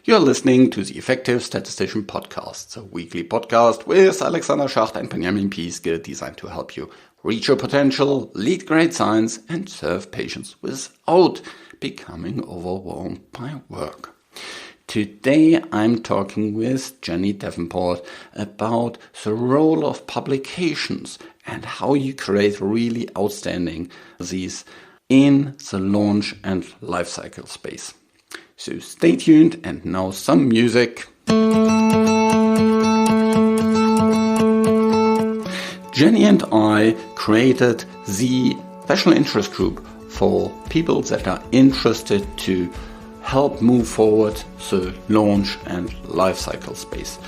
You're listening to the Effective Statistician podcast, a weekly podcast with Alexander Schacht and Benjamin Pieske, designed to help you reach your potential, lead great science, and serve patients without becoming overwhelmed by work. Today I'm talking with Jenny Devenport about the role of publications and how you create really outstanding these in the launch and lifecycle space. So stay tuned, and now some music. Jenny and I created the special interest group for people that are interested to help move forward the launch and lifecycle space.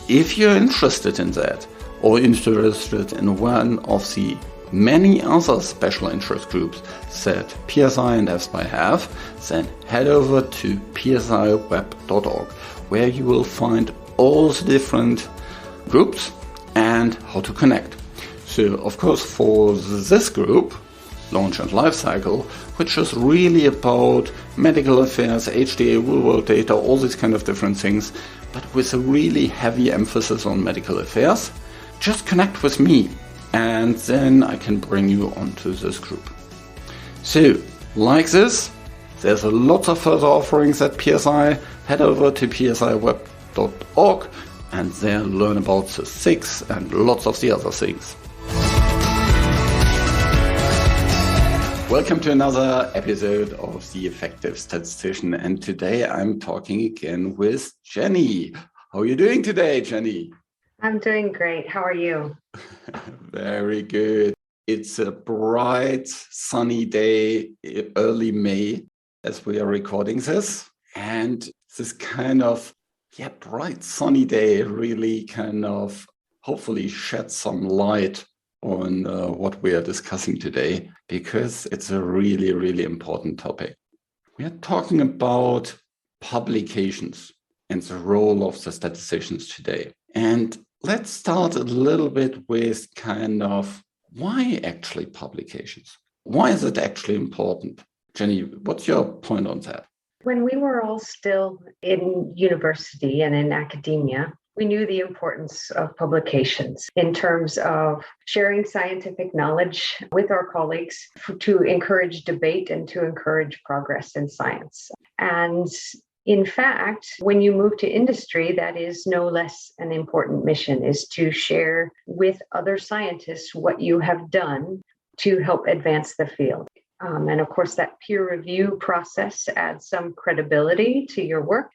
If you're interested in that or interested in one of the many other special interest groups that PSI and FSPI have, then head over to psiweb.org, where you will find all the different groups and how to connect. So, of course, for this group, Launch and Lifecycle, which is really about medical affairs, HDA, real-world data, all these kind of different things, but with a really heavy emphasis on medical affairs, just connect with me, and then I can bring you onto this group. So, like this, there's a lot of further offerings at PSI. Head over to psiweb.org and there learn about the 6 and lots of the other things. Welcome to another episode of The Effective Statistician, and today I'm talking again with Jenny. How are you doing today, Jenny? I'm doing great. How are you? Very good. It's a bright, sunny day, early May, as we are recording this. And this kind of, bright, sunny day really kind of hopefully sheds some light on what we are discussing today, because it's a really, really important topic. We are talking about publications and the role of the statisticians today. And let's start a little bit with kind of why actually publications? Why is it actually important? Jenny, what's your point on that? When we were all still in university and in academia, we knew the importance of publications in terms of sharing scientific knowledge with our colleagues to encourage debate and to encourage progress in science. And in fact, when you move to industry, that is no less an important mission, is to share with other scientists what you have done to help advance the field. And of course, that peer review process adds some credibility to your work.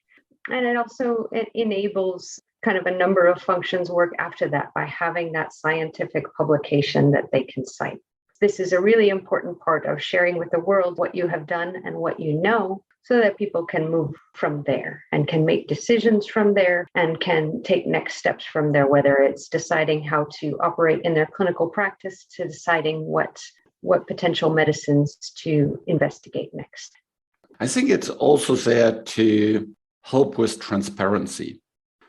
And it enables kind of a number of functions work after that by having that scientific publication that they can cite. This is a really important part of sharing with the world what you have done and what you know, so that people can move from there and can make decisions from there and can take next steps from there, whether it's deciding how to operate in their clinical practice to deciding what potential medicines to investigate next. I think it's also there to help with transparency,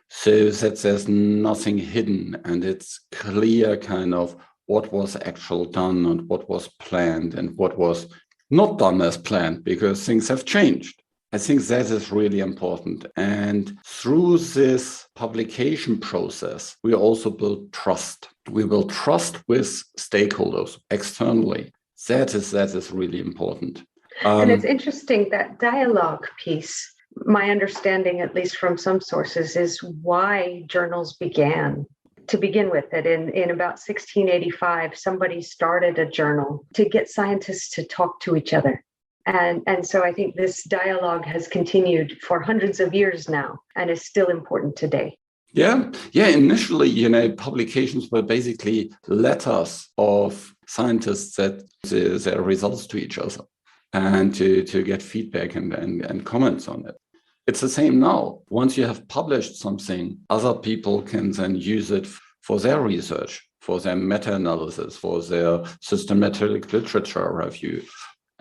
so that there's nothing hidden and it's clear kind of what was actually done and what was planned and what was not done as planned, because things have changed. I think that is really important. And through this publication process, we also build trust. We build trust with stakeholders externally. That is really important. And it's interesting, that dialogue piece, my understanding, at least from some sources, is why journals began. To begin with, that in about 1685, somebody started a journal to get scientists to talk to each other. And so I think this dialogue has continued for hundreds of years now and is still important today. Yeah. Initially, publications were basically letters of scientists that their results to each other and to get feedback and comments on it. It's the same now. Once you have published something, other people can then use it for their research, for their meta-analysis, for their systematic literature review,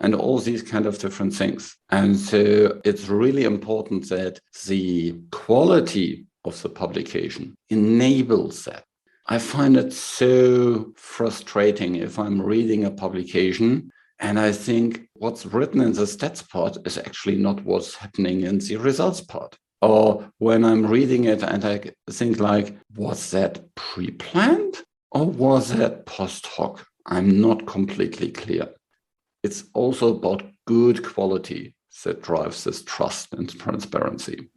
and all these kind of different things. And so it's really important that the quality of the publication enables that. I find it so frustrating if I'm reading a publication And I think what's written in the stats part is actually not what's happening in the results part. Or when I'm reading it and I think like, was that pre-planned or was that post hoc? I'm not completely clear. It's also about good quality that drives this trust and transparency.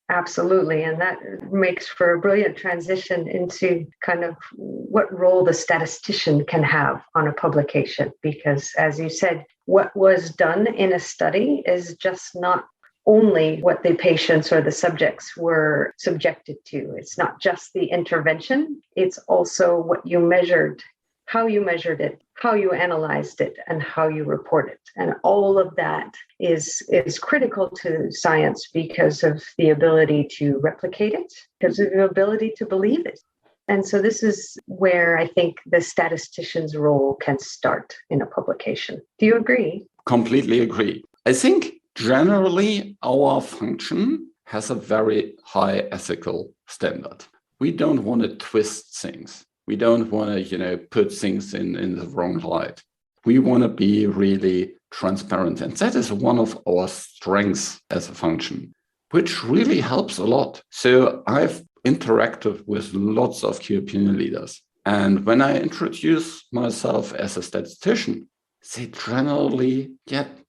Absolutely. And that makes for a brilliant transition into kind of what role the statistician can have on a publication. Because as you said, what was done in a study is just not only what the patients or the subjects were subjected to. It's not just the intervention, it's also what you measured, how you measured it, how you analyzed it, and how you report it. And all of that is critical to science because of the ability to replicate it, because of the ability to believe it. And so this is where I think the statistician's role can start in a publication. Do you agree? Completely agree. I think generally our function has a very high ethical standard. We don't want to twist things. We don't want to, put things in the wrong light. We want to be really transparent. And that is one of our strengths as a function, which really helps a lot. So I've interacted with lots of key opinion leaders. And when I introduce myself as a statistician, they generally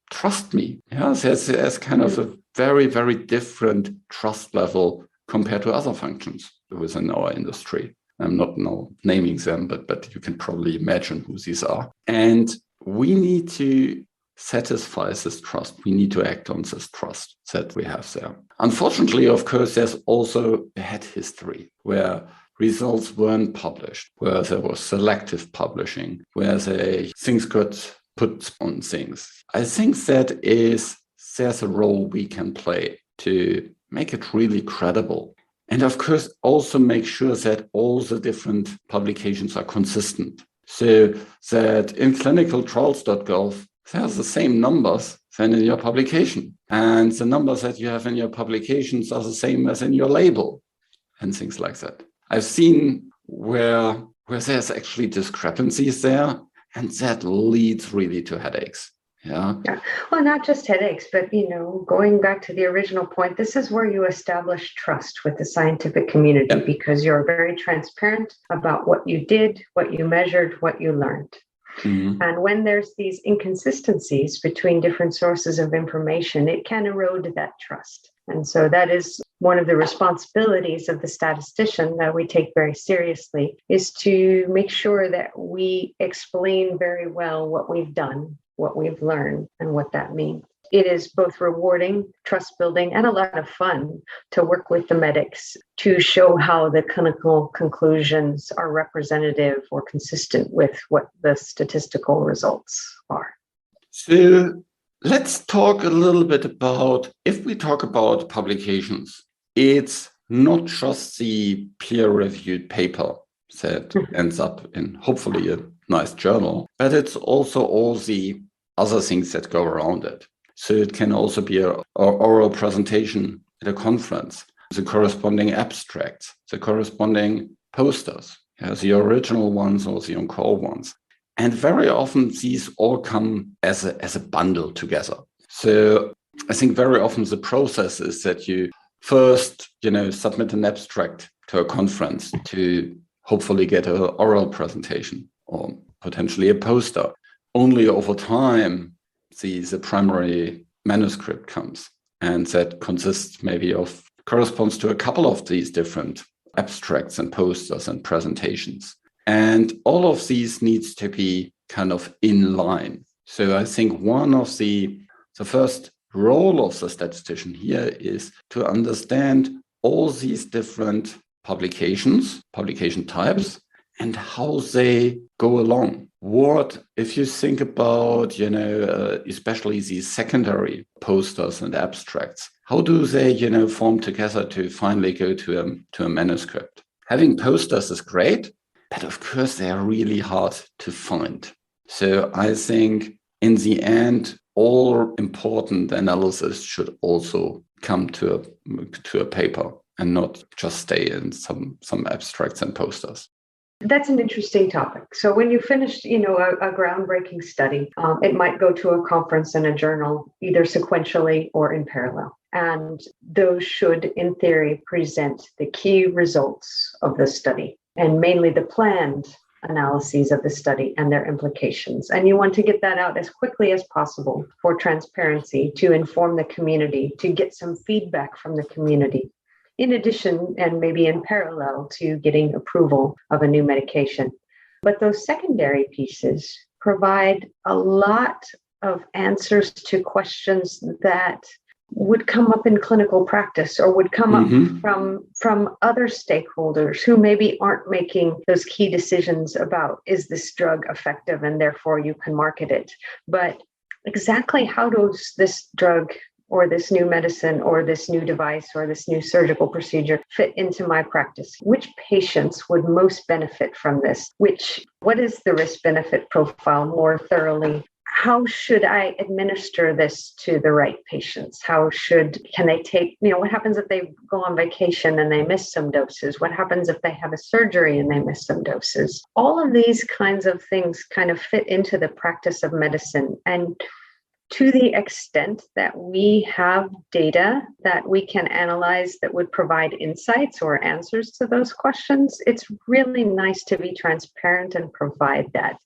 trust me. Yeah, there's kind of a very, very different trust level compared to other functions within our industry. I'm not now naming them, but you can probably imagine who these are. And we need to satisfy this trust. We need to act on this trust that we have there. Unfortunately, of course, there's also a bad history where results weren't published, where there was selective publishing, where things got put on things. I think there's a role we can play to make it really credible. And of course, also make sure that all the different publications are consistent. So that in clinicaltrials.gov, there's the same numbers than in your publication. And the numbers that you have in your publications are the same as in your label and things like that. I've seen where there's actually discrepancies there, and that leads really to headaches. Yeah. Well, not just headaches, but, going back to the original point, this is where you establish trust with the scientific community because you're very transparent about what you did, what you measured, what you learned. Mm-hmm. And when there's these inconsistencies between different sources of information, it can erode that trust. And so that is one of the responsibilities of the statistician that we take very seriously, is to make sure that we explain very well what we've done, what we've learned, and what that means. It is both rewarding, trust building, and a lot of fun to work with the medics to show how the clinical conclusions are representative or consistent with what the statistical results are. So let's talk a little bit about, if we talk about publications, it's not just the peer-reviewed paper that ends up in hopefully a nice journal, but it's also all the other things that go around it. So it can also be an oral presentation at a conference, the corresponding abstracts, the corresponding posters, the original ones or the encore ones. And very often these all come as a bundle together. So I think very often the process is that you first, submit an abstract to a conference to hopefully get an oral presentation or potentially a poster. Only over time, the primary manuscript comes, and that corresponds to a couple of these different abstracts and posters and presentations. And all of these needs to be kind of in line. So I think one of the first role of the statistician here is to understand all these different publication types, and how they go along. What, if you think about, especially these secondary posters and abstracts, how do they, form together to finally go to a manuscript? Having posters is great, but of course they are really hard to find. So I think in the end, all important analysis should also come to a paper and not just stay in some abstracts and posters. That's an interesting topic. So when you finish, a groundbreaking study, it might go to a conference and a journal, either sequentially or in parallel. And those should, in theory, present the key results of the study and mainly the planned analyses of the study and their implications. And you want to get that out as quickly as possible for transparency, to inform the community, to get some feedback from the community. In addition, and maybe in parallel to getting approval of a new medication. But those secondary pieces provide a lot of answers to questions that would come up in clinical practice or would come up from other stakeholders who maybe aren't making those key decisions about, is this drug effective and therefore you can market it. But exactly how does this drug or this new medicine or this new device or this new surgical procedure fit into my practice? Which patients would most benefit from this? What is the risk-benefit profile more thoroughly? How should I administer this to the right patients? Can they take, what happens if they go on vacation and they miss some doses? What happens if they have a surgery and they miss some doses? All of these kinds of things kind of fit into the practice of medicine. And to the extent that we have data that we can analyze that would provide insights or answers to those questions, it's really nice to be transparent and provide that.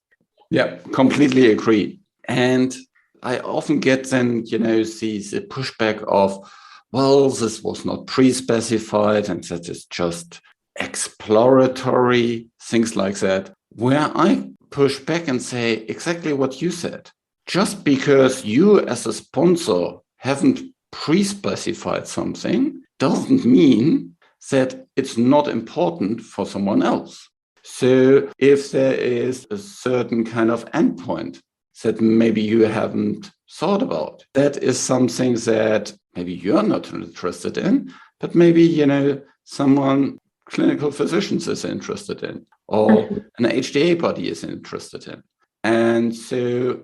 Yeah, completely agree. And I often get then, the pushback of, well, this was not pre-specified and that is just exploratory, things like that, where I push back and say exactly what you said. Just because you as a sponsor haven't pre-specified something doesn't mean that it's not important for someone else. So if there is a certain kind of endpoint that maybe you haven't thought about, that is something that maybe you're not interested in, but maybe, someone, clinical physicians is interested in, or an HTA body is interested in. And so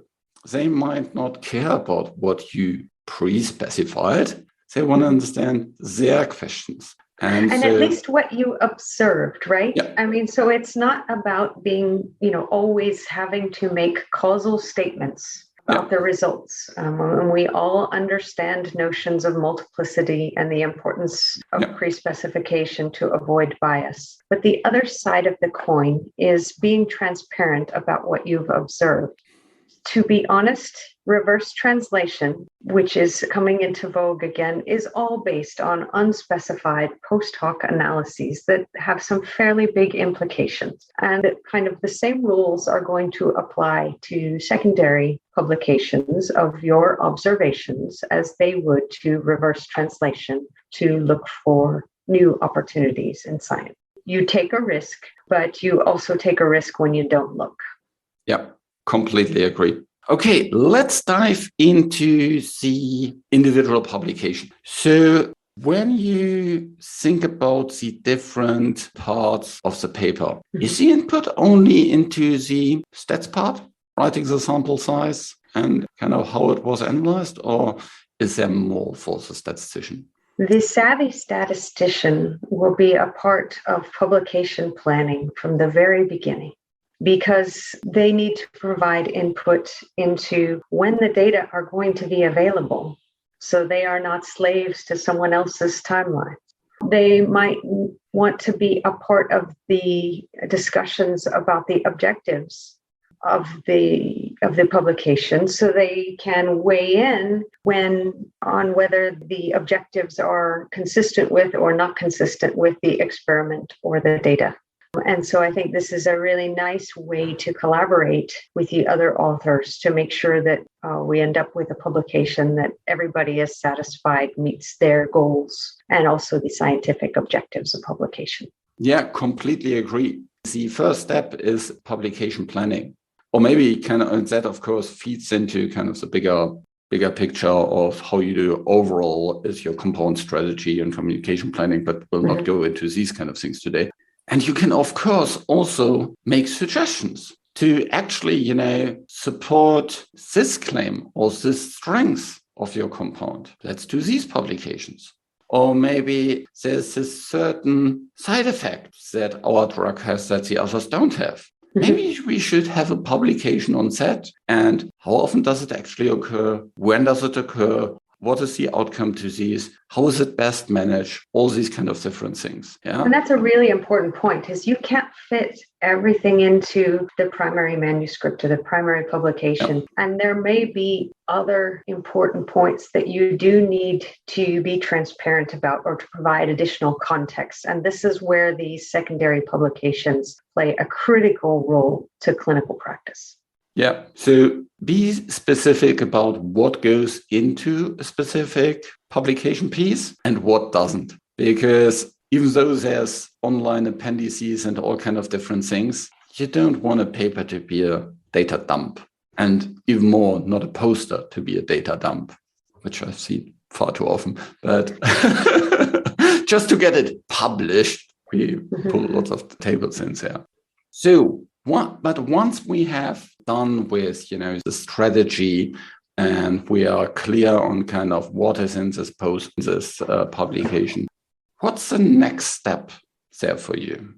they might not care about what you pre-specified. They want to understand their questions. And at least what you observed, right? Yeah. So it's not about being, always having to make causal statements about the results. And we all understand notions of multiplicity and the importance of pre-specification to avoid bias. But the other side of the coin is being transparent about what you've observed. To be honest, reverse translation, which is coming into vogue again, is all based on unspecified post hoc analyses that have some fairly big implications. And kind of the same rules are going to apply to secondary publications of your observations as they would to reverse translation to look for new opportunities in science. You take a risk, but you also take a risk when you don't look. Yeah. Completely agree. Okay, let's dive into the individual publication. So when you think about the different parts of the paper, is the input only into the stats part, writing the sample size and kind of how it was analyzed, or is there more for the statistician? The savvy statistician will be a part of publication planning from the very beginning, because they need to provide input into when the data are going to be available, so they are not slaves to someone else's timeline. They might want to be a part of the discussions about the objectives of the publication, so they can weigh in on whether the objectives are consistent with or not consistent with the experiment or the data. And so I think this is a really nice way to collaborate with the other authors to make sure that we end up with a publication that everybody is satisfied, meets their goals, and also the scientific objectives of publication. Yeah, completely agree. The first step is publication planning. Or maybe that, of course, feeds into kind of the bigger picture of how you do overall is your compound strategy and communication planning, but we'll not go into these kind of things today. And you can, of course, also make suggestions to actually, support this claim or this strength of your compound. Let's do these publications. Or maybe there's a certain side effect that our drug has that the others don't have. Maybe we should have a publication on that. And how often does it actually occur? When does it occur? What is the outcome disease? How is it best managed? All these kind of different things. Yeah. And that's a really important point, is you can't fit everything into the primary manuscript or the primary publication. Yep. And there may be other important points that you do need to be transparent about or to provide additional context. And this is where these secondary publications play a critical role to clinical practice. Yeah. So be specific about what goes into a specific publication piece and what doesn't. Because even though there's online appendices and all kind of different things, you don't want a paper to be a data dump. And even more, not a poster to be a data dump, which I've seen far too often. But just to get it published, we pull lots of tables in there. So, but once we have done with, the strategy and we are clear on kind of what is in this publication, what's the next step there for you?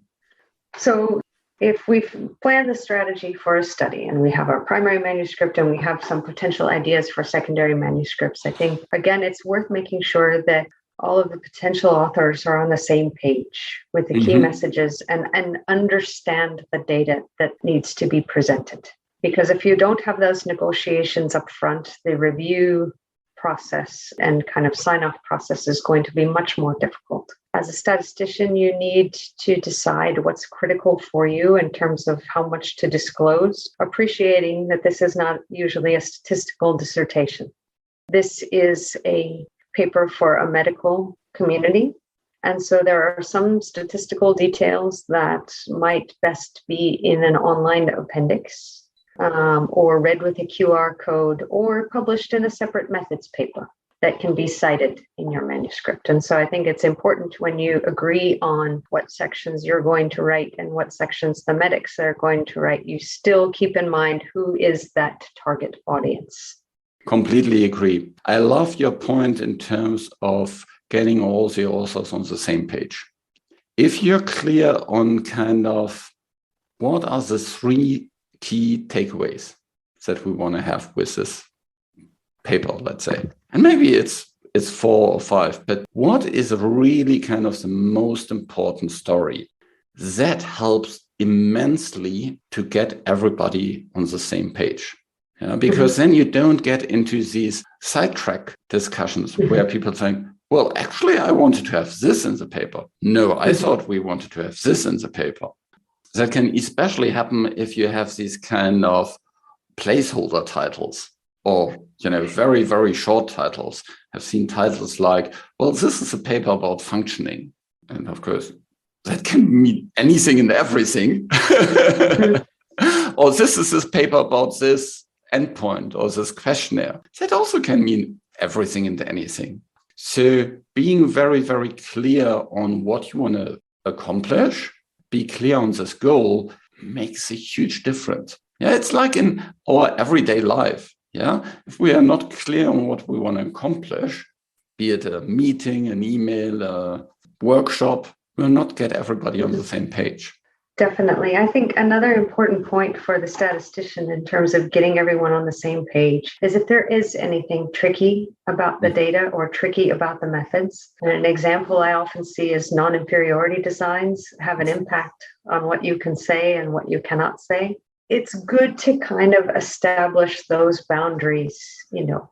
So if we've planned the strategy for a study and we have our primary manuscript and we have some potential ideas for secondary manuscripts, I think, again, it's worth making sure that all of the potential authors are on the same page with the key messages and understand the data that needs to be presented. Because if you don't have those negotiations up front, the review process and kind of sign-off process is going to be much more difficult. As a statistician, you need to decide what's critical for you in terms of how much to disclose, appreciating that this is not usually a statistical dissertation. This is a paper for a medical community. And so there are some statistical details that might best be in an online appendix, or read with a QR code, or published in a separate methods paper that can be cited in your manuscript. And so I think it's important when you agree on what sections you're going to write and what sections the medics are going to write, you still keep in mind who is that target audience. Completely agree. I love your point in terms of getting all the authors on the same page. If you're clear on kind of what are the three key takeaways that we want to have with this paper, let's say, and maybe it's 4 or 5, but what is really kind of the most important story that helps immensely to get everybody on the same page? Because then you don't get into these sidetrack discussions where people think, well, actually, I wanted to have this in the paper. No, I thought we wanted to have this in the paper. That can especially happen if you have these kind of placeholder titles or, very, very short titles. I've seen titles like, well, this is a paper about functioning. And of course, that can mean anything and everything. Or this is this paper about this endpoint or this questionnaire. That also can mean everything and anything. So being very, very clear on what you want to accomplish, be clear on this goal makes a huge difference. Yeah, it's like in our everyday life. Yeah, if we are not clear on what we want to accomplish, be it a meeting, an email, a workshop, we'll not get everybody on the same page. Definitely. I think another important point for the statistician in terms of getting everyone on the same page is if there is anything tricky about the data or tricky about the methods. And an example I often see is non-inferiority designs have an impact on what you can say and what you cannot say. It's good to kind of establish those boundaries,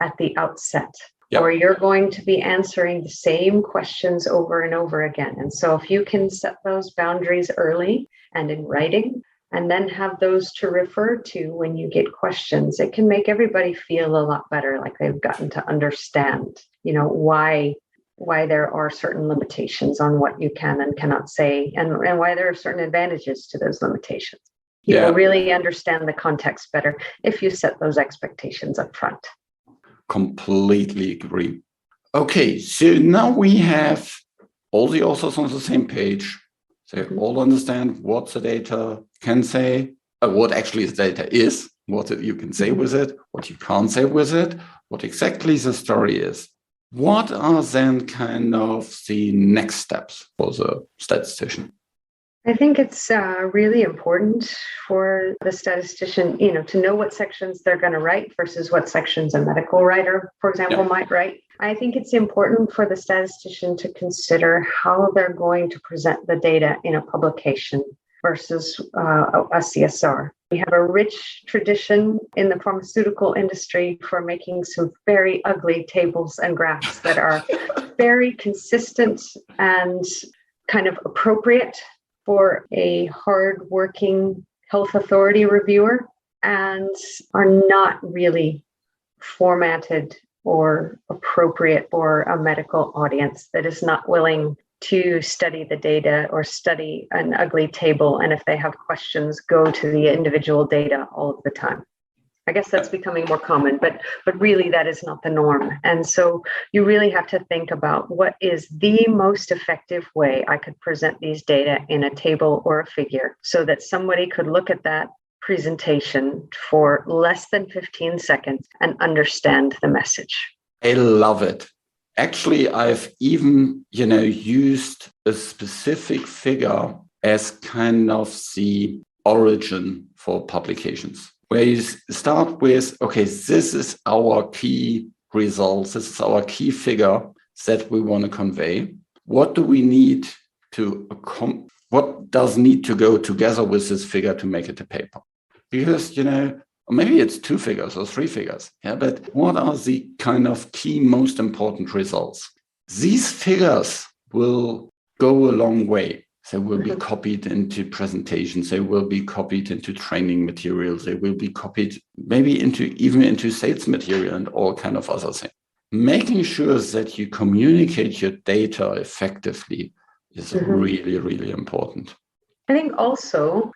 at the outset. Yep. Or you're going to be answering the same questions over and over again. And so if you can set those boundaries early and in writing, and then have those to refer to when you get questions, it can make everybody feel a lot better, like they've gotten to understand, why there are certain limitations on what you can and cannot say, and why there are certain advantages to those limitations. You will really understand the context better if you set those expectations up front. Completely agree. Okay, so now we have all the authors on the same page. They all understand what the data can say, what actually the data is, what you can say with it, what you can't say with it, what exactly the story is. What are then kind of the next steps for the statistician? I think it's really important for the statistician, to know what sections they're going to write versus what sections a medical writer, for example, might write. I think it's important for the statistician to consider how they're going to present the data in a publication versus a CSR. We have a rich tradition in the pharmaceutical industry for making some very ugly tables and graphs that are very consistent and kind of appropriate for a hard-working health authority reviewer and are not really formatted or appropriate for a medical audience that is not willing to study the data or study an ugly table. And if they have questions, go to the individual data all of the time. I guess that's becoming more common, but really that is not the norm. And so you really have to think about what is the most effective way I could present these data in a table or a figure so that somebody could look at that presentation for less than 15 seconds and understand the message. I love it. Actually, I've even, used a specific figure as kind of the origin for publications, where you start with, okay, this is our key results. This is our key figure that we want to convey. What do we need to, what does need to go together with this figure to make it a paper? Because, maybe it's 2 figures or 3 figures. Yeah, but what are the kind of key, most important results? These figures will go a long way. They will be copied into presentations. They will be copied into training materials. They will be copied maybe into sales material and all kind of other things. Making sure that you communicate your data effectively is really, really important. I think also,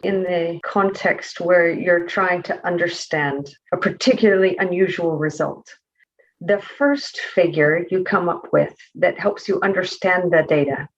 in the context where you're trying to understand a particularly unusual result, the first figure you come up with that helps you understand the data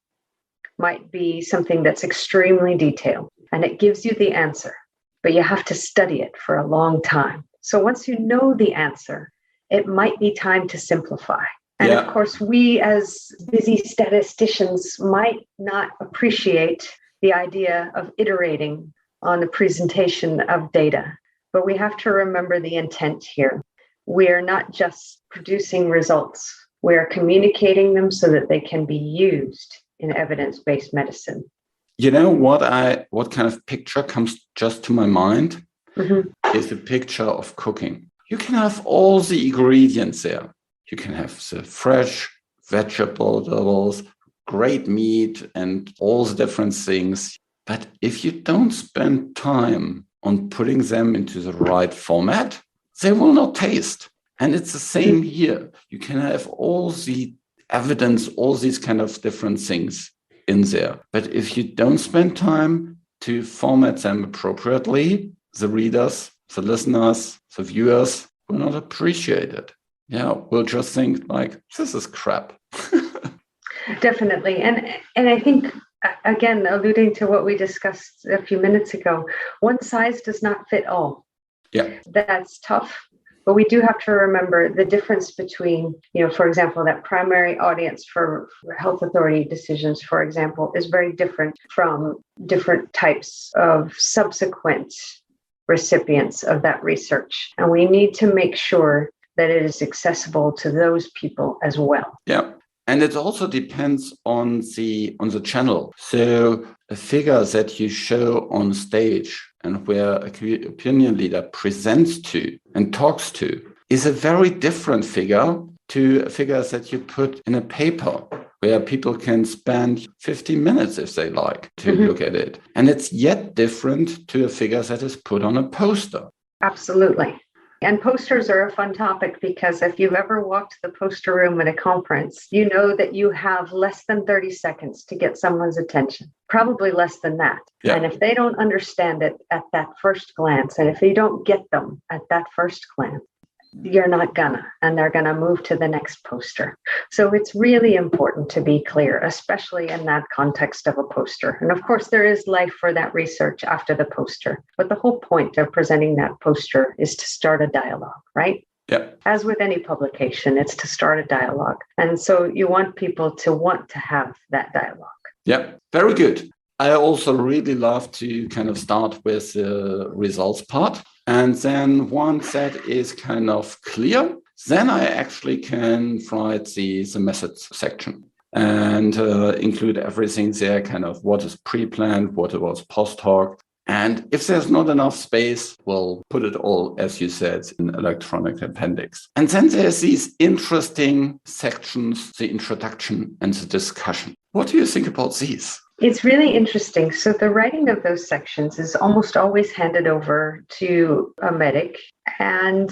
might be something that's extremely detailed and it gives you the answer, but you have to study it for a long time. So once you know the answer, it might be time to simplify. And of course, we as busy statisticians might not appreciate the idea of iterating on the presentation of data. But we have to remember the intent here. We are not just producing results. We are communicating them so that they can be used in evidence-based medicine. You know what kind of picture comes just to my mind is a picture of cooking. You can have all the ingredients there. You can have the fresh vegetables, great meat and all the different things. But if you don't spend time on putting them into the right format, they will not taste. And it's the same here. You can have all the evidence, all these kind of different things in there. But if you don't spend time to format them appropriately, the readers, the listeners, the viewers will not appreciate it. We'll just think like, this is crap. Definitely. And I think, again, alluding to what we discussed a few minutes ago, one size does not fit all. Yeah. That's tough. But we do have to remember the difference between, for example, that primary audience for health authority decisions, for example, is very different from different types of subsequent recipients of that research. And we need to make sure that it is accessible to those people as well. Yeah. And it also depends on the channel. So a figure that you show on stage and where a key opinion leader presents to and talks to is a very different figure to a figure that you put in a paper where people can spend 15 minutes if they like to look at it. And it's yet different to a figure that is put on a poster. Absolutely. And posters are a fun topic because if you've ever walked the poster room at a conference, you know that you have less than 30 seconds to get someone's attention, probably less than that. Yeah. And if they don't understand it at that first glance, and if you don't get them at that first glance, you're not gonna, and they're gonna move to the next poster. So it's really important to be clear, especially in that context of a poster. And of course, there is life for that research after the poster. But the whole point of presenting that poster is to start a dialogue, right? Yeah. As with any publication, it's to start a dialogue. And so you want people to want to have that dialogue. Yeah, very good. I also really love to kind of start with the results part. And then once that is kind of clear, Then I actually can write the methods section and include everything there, kind of what is pre-planned, what was post hoc. And if there's not enough space, we'll put it all, as you said, in electronic appendix. And then there's these interesting sections, the introduction and the discussion. What do you think about these? It's really interesting. So the writing of those sections is almost always handed over to a medic, and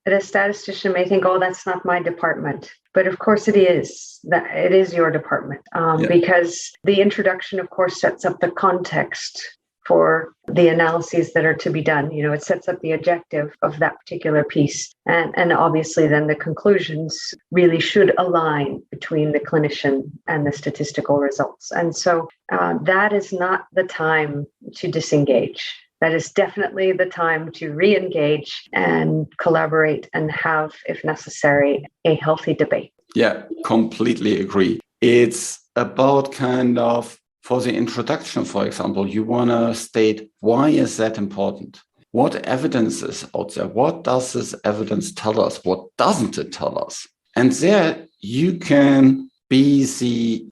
a statistician may think, oh, that's not my department. But of course it is. It is your department because the introduction, of course, sets up the context for the analyses that are to be done. You know, it sets up the objective of that particular piece. And obviously then the conclusions really should align between the clinician and the statistical results. And so that is not the time to disengage. That is definitely the time to re-engage and collaborate and have, if necessary, a healthy debate. Yeah, completely agree. It's about kind of, for the introduction, for example, you want to state, why is that important? What evidence is out there? What does this evidence tell us? What doesn't it tell us? And there you can be the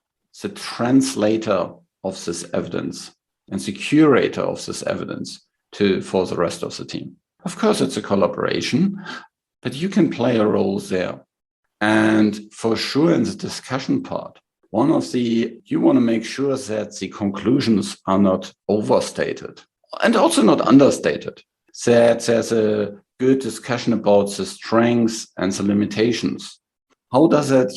translator of this evidence and the curator of this evidence for the rest of the team. Of course, it's a collaboration, but you can play a role there. And for sure, in the discussion part, you want to make sure that the conclusions are not overstated and also not understated, that there's a good discussion about the strengths and the limitations. How does it,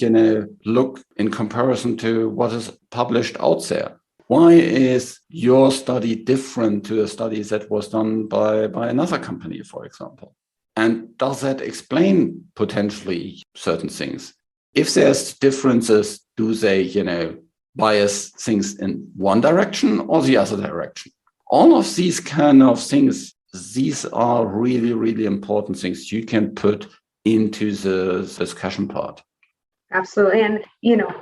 look in comparison to what is published out there? Why is your study different to a study that was done by another company, for example? And does that explain potentially certain things? If there's differences, do they, bias things in one direction or the other direction? All of these kind of things, these are really, really important things you can put into the discussion part. Absolutely. And,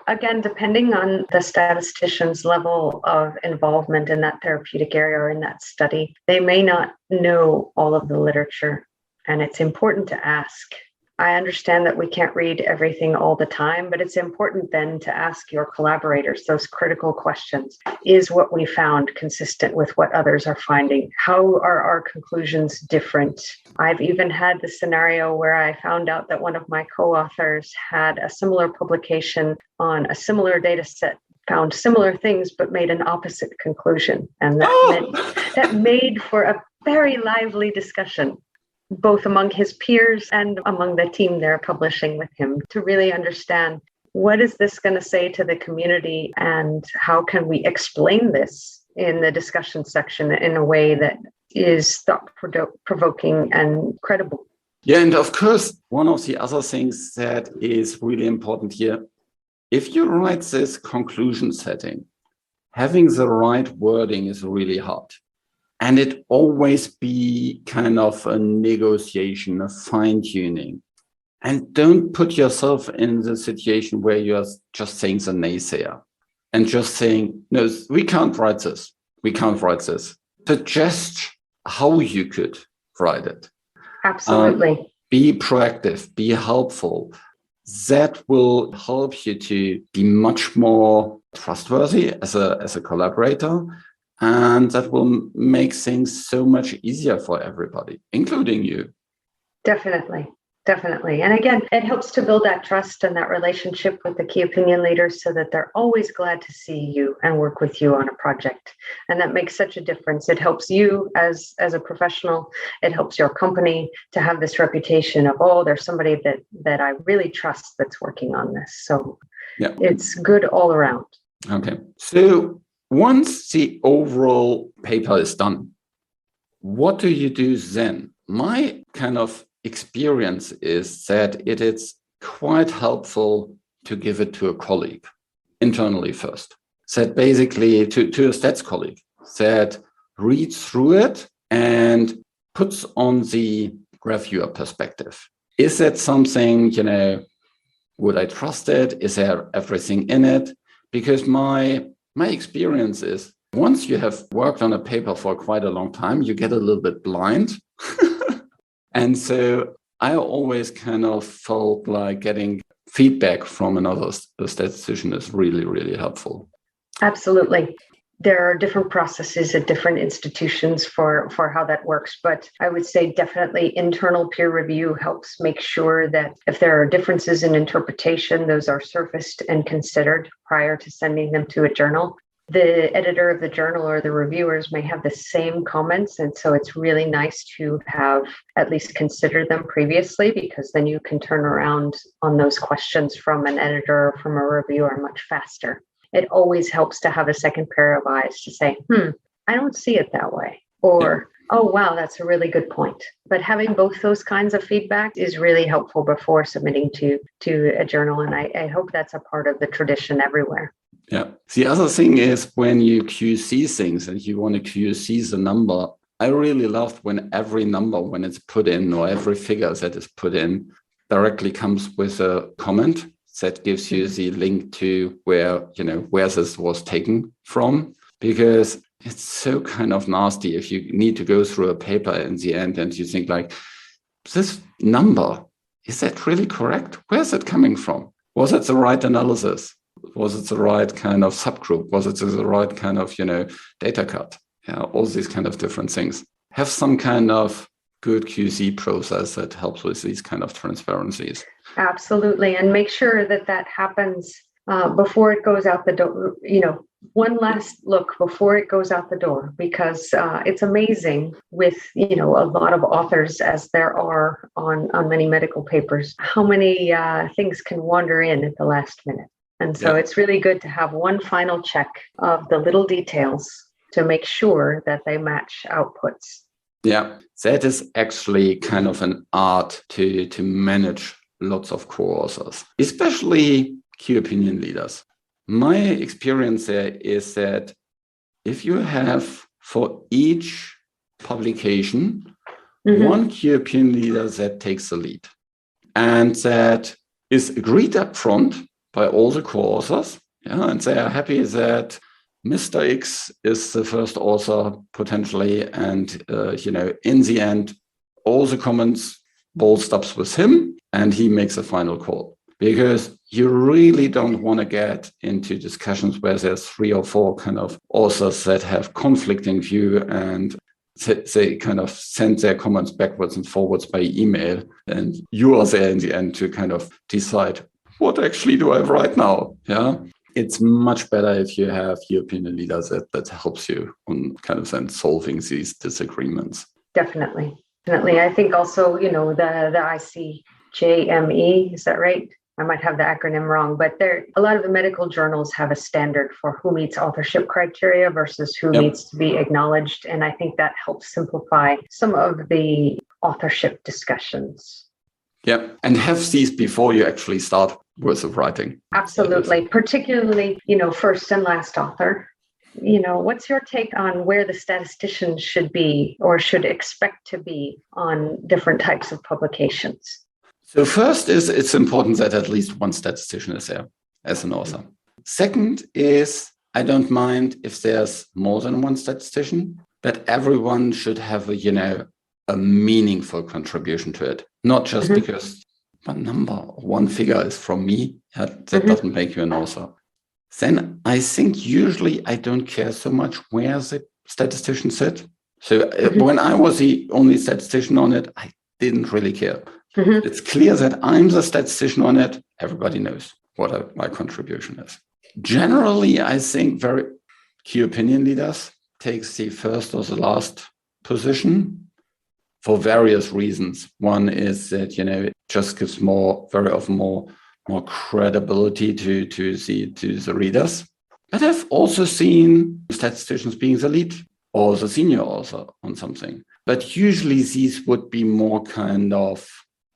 again, depending on the statistician's level of involvement in that therapeutic area or in that study, they may not know all of the literature, and it's important to ask. I understand that we can't read everything all the time, but it's important then to ask your collaborators those critical questions. Is what we found consistent with what others are finding? How are our conclusions different? I've even had the scenario where I found out that one of my co-authors had a similar publication on a similar data set, found similar things, but made an opposite conclusion. And that made for a very lively discussion, both among his peers and among the team they're publishing with him, to really understand, what is this going to say to the community and how can we explain this in the discussion section in a way that is thought-provoking and credible. Yeah, and of course, one of the other things that is really important here, if you write this conclusion setting, having the right wording is really hard. And it always be kind of a negotiation, a fine-tuning. And don't put yourself in the situation where you're just saying the naysayer and just saying, no, we can't write this. We can't write this. Suggest how you could write it. Absolutely. Be proactive, be helpful. That will help you to be much more trustworthy as a collaborator. And that will make things so much easier for everybody, including you. Definitely. And again, it helps to build that trust and that relationship with the key opinion leaders so that they're always glad to see you and work with you on a project. And that makes such a difference. It helps you as a professional. It helps your company to have this reputation of, oh, there's somebody that I really trust that's working on this. So It's good all around. Okay. So once the overall paper is done, what do you do then? My kind of experience is that it is quite helpful to give it to a colleague internally first. That basically to a stats colleague that reads through it and puts on the reviewer perspective. Is that something, would I trust it? Is there everything in it? Because my experience is once you have worked on a paper for quite a long time, you get a little bit blind. And so I always kind of felt like getting feedback from another statistician is really, really helpful. Absolutely. There are different processes at different institutions for how that works. But I would say definitely internal peer review helps make sure that if there are differences in interpretation, those are surfaced and considered prior to sending them to a journal. The editor of the journal or the reviewers may have the same comments. And so it's really nice to have at least considered them previously, because then you can turn around on those questions from an editor or from a reviewer much faster. It always helps to have a second pair of eyes to say, I don't see it that way. Or, oh, wow, that's a really good point. But having both those kinds of feedback is really helpful before submitting to a journal. And I hope that's a part of the tradition everywhere. Yeah. The other thing is when you QC things and you want to QC the number, I really love when every number, when it's put in, or every figure that is put in, directly comes with a comment that gives you the link to where this was taken from. Because it's so kind of nasty if you need to go through a paper in the end and you think like, this number, is that really correct? Where's it coming from? Was it the right analysis? Was it the right kind of subgroup? Was it the right kind of, data cut? Yeah, all these kind of different things. Have some kind of good QC process that helps with these kind of transparencies. Absolutely. And make sure that happens before it goes out the door, one last look before it goes out the door, because it's amazing with, a lot of authors, as there are on many medical papers, how many things can wander in at the last minute. And so it's really good to have one final check of the little details to make sure that they match outputs. Yeah, that is actually kind of an art to manage lots of co-authors, especially key opinion leaders. My experience there is that if you have for each publication, one key opinion leader that takes the lead and that is agreed up front by all the co-authors, and they are happy that Mr. X is the first author potentially, and in the end, all the comments ball stops with him, and he makes a final call. Because you really don't want to get into discussions where there's 3 or 4 kind of authors that have conflicting view, and they kind of send their comments backwards and forwards by email, and you are there in the end to kind of decide, what actually do I write now? Yeah. It's much better if you have your opinion leaders that helps you on kind of then solving these disagreements. Definitely. I think also, the ICJME, is that right? I might have the acronym wrong, but a lot of the medical journals have a standard for who meets authorship criteria versus who needs to be acknowledged. And I think that helps simplify some of the authorship discussions. Yeah, and have these before you actually start with writing. Absolutely, particularly, first and last author. What's your take on where the statistician should be or should expect to be on different types of publications? So first is it's important that at least one statistician is there as an author. Second is I don't mind if there's more than one statistician, but everyone should have a meaningful contribution to it. Not just because one number, one figure is from me, that doesn't make you an author. Then I think usually I don't care so much where the statistician sit. So when I was the only statistician on it, I didn't really care. It's clear that I'm the statistician on it. Everybody knows what my contribution is. Generally, I think very key opinion leaders takes the first or the last position for various reasons. One is that, it just gives very often more credibility to the readers. But I've also seen statisticians being the lead or the senior author on something. But usually these would be more kind of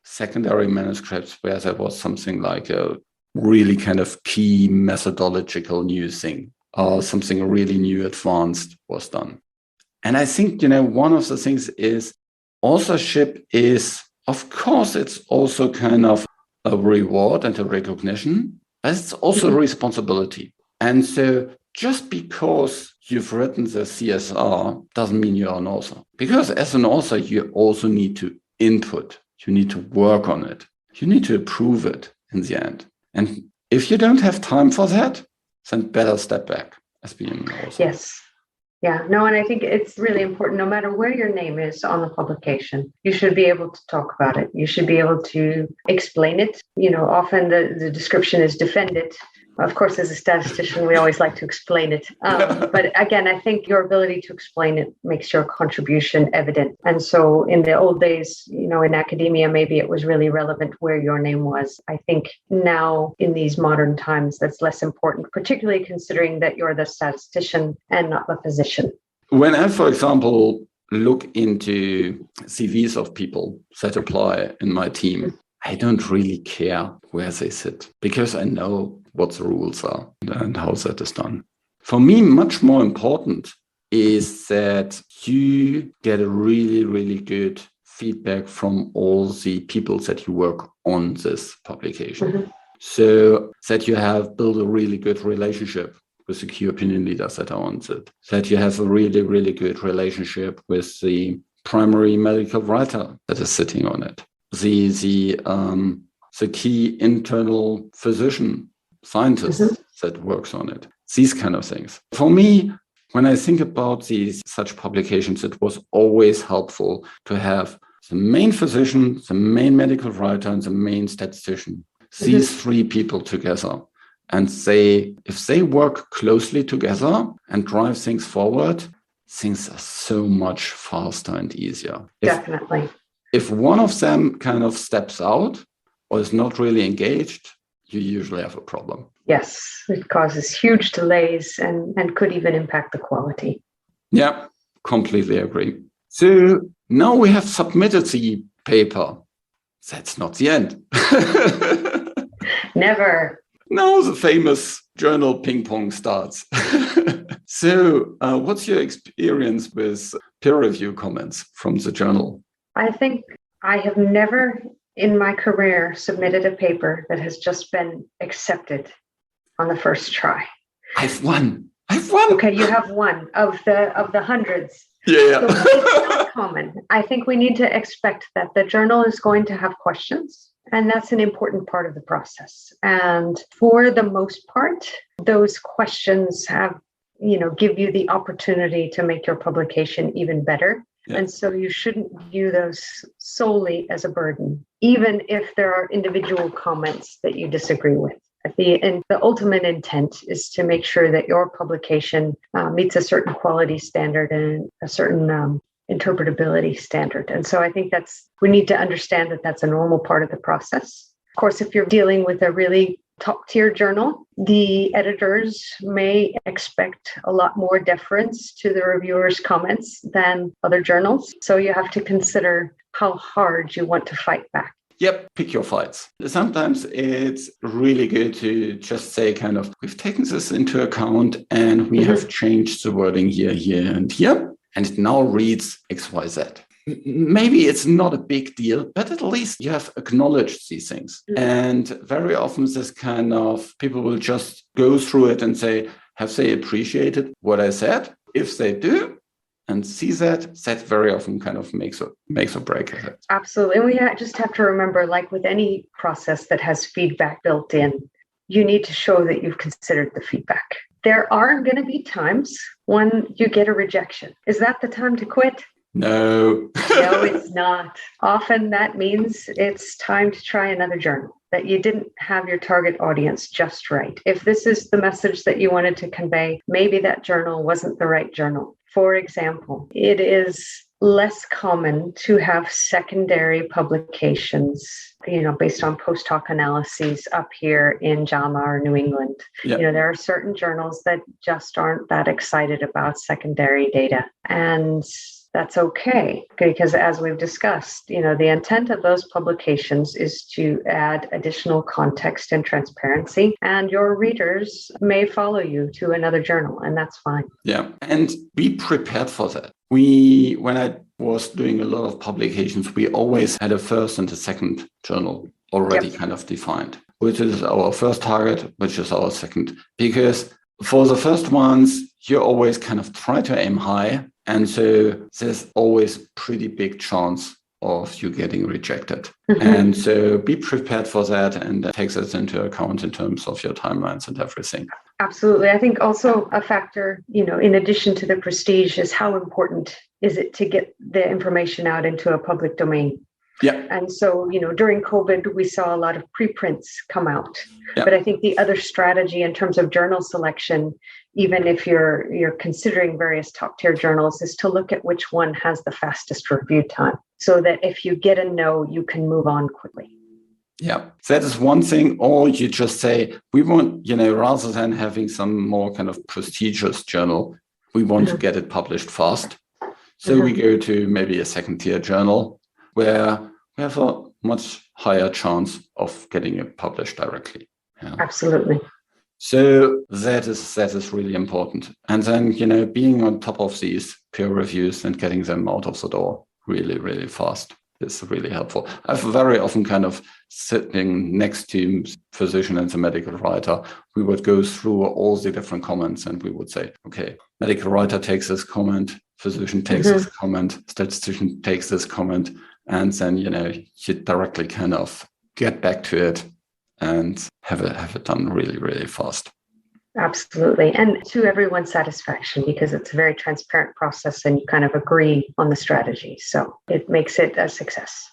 secondary manuscripts where there was something like a really kind of key methodological new thing or something really new advanced was done. And I think, one of the things is authorship is, of course, it's also kind of a reward and a recognition, but it's also a responsibility. And so just because you've written the CSR doesn't mean you're an author. Because as an author, you also need to input You need to work on it. You need to approve it in the end. And if you don't have time for that, then better step back as being also. Yes. Yeah, no, and I think it's really important, no matter where your name is on the publication, you should be able to talk about it. You should be able to explain it. Often the description is defend it. Of course, as a statistician, we always like to explain it. But again, I think your ability to explain it makes your contribution evident. And so in the old days, in academia, maybe it was really relevant where your name was. I think now in these modern times, that's less important, particularly considering that you're the statistician and not the physician. When I, for example, look into CVs of people that apply in my team, I don't really care where they sit because I know what the rules are and how that is done. For me, much more important is that you get a really, really good feedback from all the people that you work on this publication. So that you have built a really good relationship with the key opinion leaders that are on it, that you have a really, really good relationship with the primary medical writer that is sitting on it, the key internal physician scientist that works on it, these kind of things. For me, when I think about such publications, it was always helpful to have the main physician, the main medical writer, and the main statistician, these three people together. And if they work closely together and drive things forward, things are so much faster and easier. Definitely. If one of them kind of steps out or is not really engaged, you usually have a problem. Yes, it causes huge delays and could even impact the quality. Yeah, completely agree. So now we have submitted the paper. That's not the end. Never. Now the famous journal ping pong starts. So what's your experience with peer review comments from the journal? I think I have never in my career submitted a paper that has just been accepted on the first try. I've won. Okay, you have one of the hundreds. Yeah. So it's not common. I think we need to expect that the journal is going to have questions, and that's an important part of the process. And for the most part, those questions give you the opportunity to make your publication even better. Yeah. And so you shouldn't view those solely as a burden, even if there are individual comments that you disagree with. The ultimate intent is to make sure that your publication meets a certain quality standard and a certain interpretability standard. And so I think we need to understand that that's a normal part of the process. Of course, if you're dealing with a really top-tier journal, the editors may expect a lot more deference to the reviewers' comments than other journals. So you have to consider how hard you want to fight back. Yep, pick your fights. Sometimes it's really good to just say we've taken this into account and we have changed the wording here, and here, and it now reads XYZ. Maybe it's not a big deal, but at least you have acknowledged these things. And very often this people will just go through it and say, have they appreciated what I said? If they do, and see that very often makes or break it. Absolutely. And we just have to remember, like with any process that has feedback built in, you need to show that you've considered the feedback. There are going to be times when you get a rejection. Is that the time to quit? No. No, it's not. Often that means it's time to try another journal, that you didn't have your target audience just right. If this is the message that you wanted to convey, maybe that journal wasn't the right journal. For example, it is less common to have secondary publications, based on post hoc analyses up here in JAMA or New England. Yep. There are certain journals that just aren't that excited about secondary data. And that's okay, because as we've discussed, the intent of those publications is to add additional context and transparency, and your readers may follow you to another journal, and that's fine. Yeah, and be prepared for that. When I was doing a lot of publications, we always had a first and a second journal already defined, which is our first target, which is our second, because for the first ones, you always try to aim high. And so there's always pretty big chance of you getting rejected. And so be prepared for that, and that takes us into account in terms of your timelines and everything. Absolutely. I think also a factor, in addition to the prestige, is how important is it to get the information out into a public domain. Yeah. And so, during COVID, we saw a lot of preprints come out. Yeah. But I think the other strategy in terms of journal selection, even if you're considering various top tier journals, is to look at which one has the fastest review time, so that if you get a no, you can move on quickly. Yeah, that is one thing. Or you just say, we want, rather than having some more kind of prestigious journal, we want to get it published fast. So we go to maybe a second tier journal where we have a much higher chance of getting it published directly. Yeah. Absolutely. So that is really important. And then, being on top of these peer reviews and getting them out of the door really, really fast is really helpful. I've very often kind of sitting next to physician and the medical writer. We would go through all the different comments and we would say, okay, medical writer takes this comment, physician takes this comment, statistician takes this comment. And then, you directly kind of get back to it and have it done really, really fast. Absolutely. And to everyone's satisfaction, because it's a very transparent process and you kind of agree on the strategy. So it makes it a success.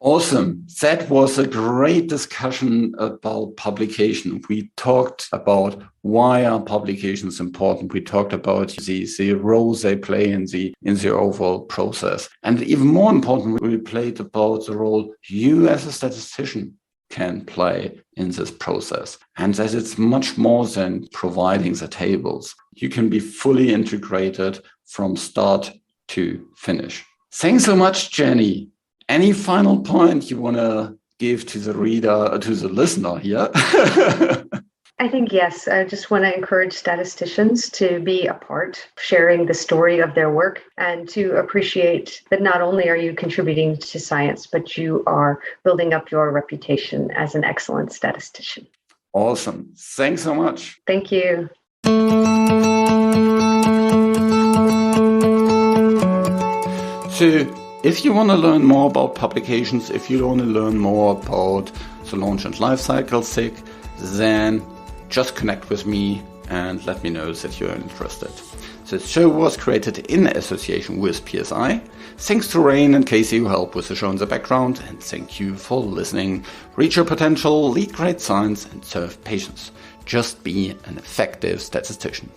Awesome. That was a great discussion about publication. We talked about why are publications important. We talked about the roles they play in the overall process. And even more important, we played about the role you as a statistician can play in this process. And that it's much more than providing the tables. You can be fully integrated from start to finish. Thanks so much, Jenny. Any final point you want to give to the reader, to the listener here? I think, yes. I just want to encourage statisticians to be a part, sharing the story of their work, and to appreciate that not only are you contributing to science, but you are building up your reputation as an excellent statistician. Awesome. Thanks so much. Thank you. So, if you want to learn more about publications, if you want to learn more about the launch and lifecycle SIG, then just connect with me and let me know that you're interested. The show was created in association with PSI. Thanks to Rain and Casey who helped with the show in the background, and thank you for listening. Reach your potential, lead great science, and serve patients. Just be an effective statistician.